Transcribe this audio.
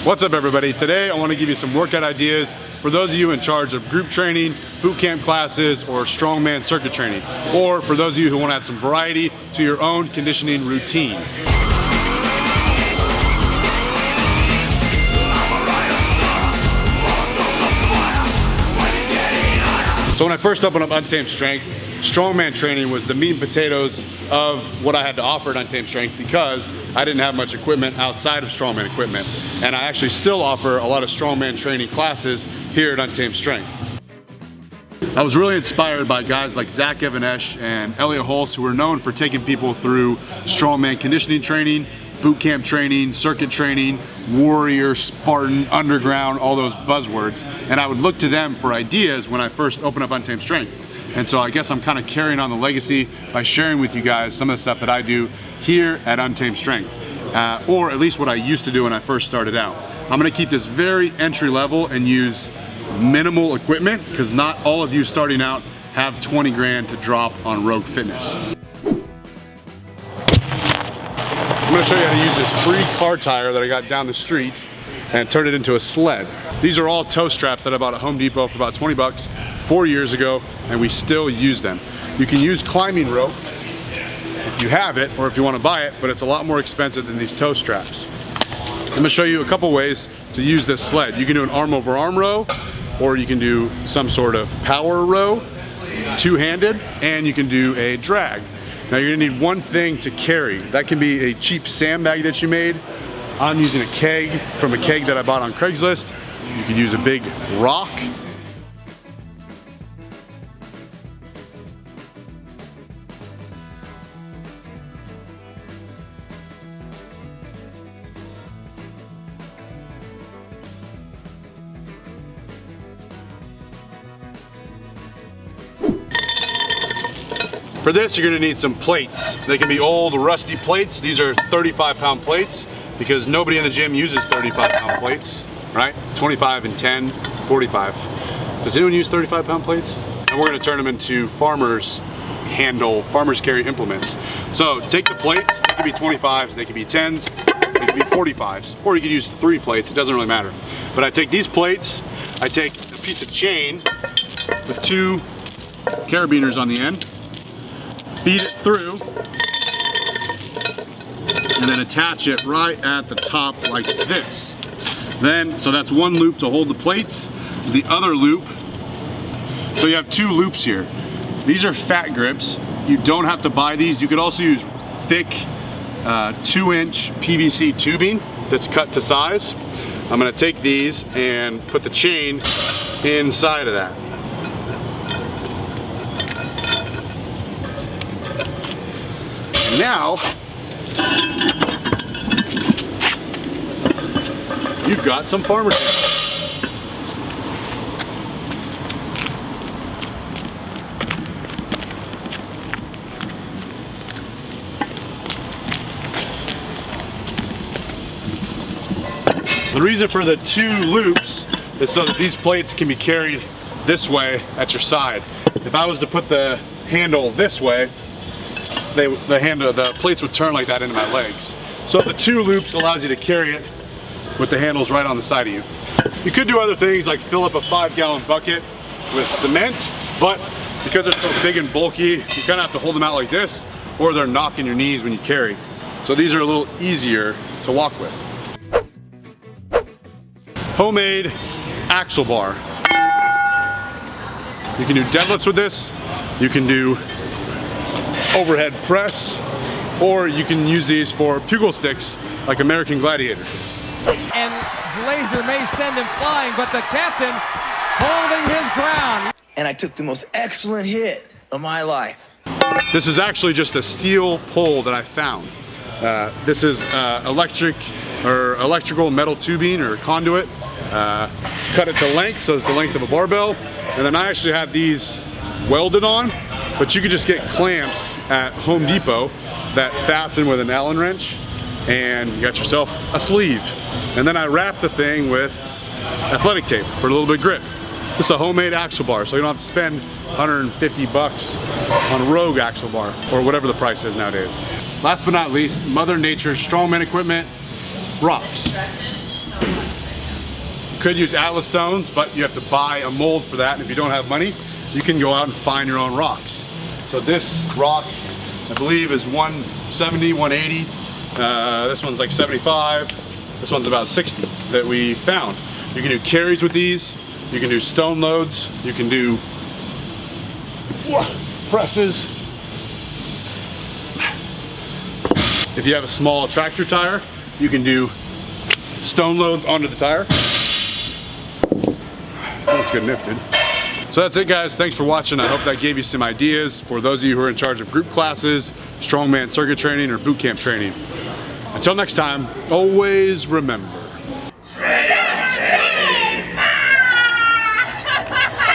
What's up everybody? Today I want to give you some workout ideas for those of you in charge of group training, boot camp classes, or strongman circuit training, or for those of you who want to add some variety to your own conditioning routine. So when I first opened up Untamed Strength, strongman training was the meat and potatoes of what I had to offer at Untamed Strength because I didn't have much equipment outside of strongman equipment. And I actually still offer a lot of strongman training classes here at Untamed Strength. I was really inspired by guys like Zach Evanesh and Elliot Holst, who are known for taking people through strongman conditioning training, boot camp training, circuit training, warrior, Spartan, underground, all those buzzwords. And I would look to them for ideas when I first opened up Untamed Strength. And so I guess I'm kind of carrying on the legacy by sharing with you guys some of the stuff that I do here at Untamed Strength, or at least what I used to do when I first started out. I'm gonna keep this very entry level and use minimal equipment because not all of you starting out have 20 grand to drop on Rogue Fitness. I'm gonna show you how to use this free car tire that I got down the street and turn it into a sled. These are all toe straps that I bought at Home Depot for about 20 bucks 4 years ago, and we still use them. You can use climbing rope if you have it or if you want to buy it, but it's a lot more expensive than these toe straps. I'm gonna show you a couple ways to use this sled. You can do an arm over arm row, or you can do some sort of power row, two-handed, and you can do a drag. Now you're gonna need one thing to carry. That can be a cheap sandbag that you made. I'm using a keg from a keg that I bought on Craigslist. You can use a big rock. For this, you're gonna need some plates. They can be old, rusty plates. These are 35-pound plates because nobody in the gym uses 35-pound plates, right? 25 and 10, 45. Does anyone use 35-pound plates? And we're gonna turn them into farmers carry implements. So take the plates, they can be 25s, they can be 10s, they can be 45s, or you can use 3 plates, it doesn't really matter. But I take these plates, I take a piece of chain with 2 carabiners on the end, feed it through, and then attach it right at the top like this. Then, so that's one loop to hold the plates, the other loop, so you have 2 loops here. These are fat grips. You don't have to buy these. You could also use thick 2-inch PVC tubing that's cut to size. I'm gonna take these and put the chain inside of that. Now, you've got some farmer tools. The reason for the 2 loops is so that these plates can be carried this way at your side. If I was to put the handle this way, the plates would turn like that into my legs. So the 2 loops allows you to carry it with the handles right on the side of you. You could do other things like fill up a 5-gallon bucket with cement, but because they're so big and bulky, you kind of have to hold them out like this, or they're knocking your knees when you carry. So these are a little easier to walk with. Homemade Axial Bar. You can do deadlifts with this. You can do overhead press, or you can use these for pugil sticks like American Gladiator. And Laser may send him flying, but the captain holding his ground. And I took the most excellent hit of my life. This is actually just a steel pole that I found. This is electrical metal tubing or conduit. Cut it to length, so it's the length of a barbell. And then I actually had these welded on, but you could just get clamps at Home Depot that fasten with an Allen wrench, and you got yourself a sleeve. And then I wrapped the thing with athletic tape for a little bit of grip. This is a homemade Axial Bar, so you don't have to spend 150 bucks on a Rogue Axial Bar, or whatever the price is nowadays. Last but not least, Mother Nature's Strongman equipment, rocks. could use Atlas stones, but you have to buy a mold for that. And if you don't have money, you can go out and find your own rocks. So this rock, I believe, is 170, 180. This one's like 75. This one's about 60 that we found. You can do carries with these. You can do stone loads. You can do presses. If you have a small tractor tire, you can do stone loads onto the tire. Oh, it's good nifted. So that's it, guys. Thanks for watching. I hope that gave you some ideas for those of you who are in charge of group classes, strongman circuit training, or boot camp training. Until next time, always remember.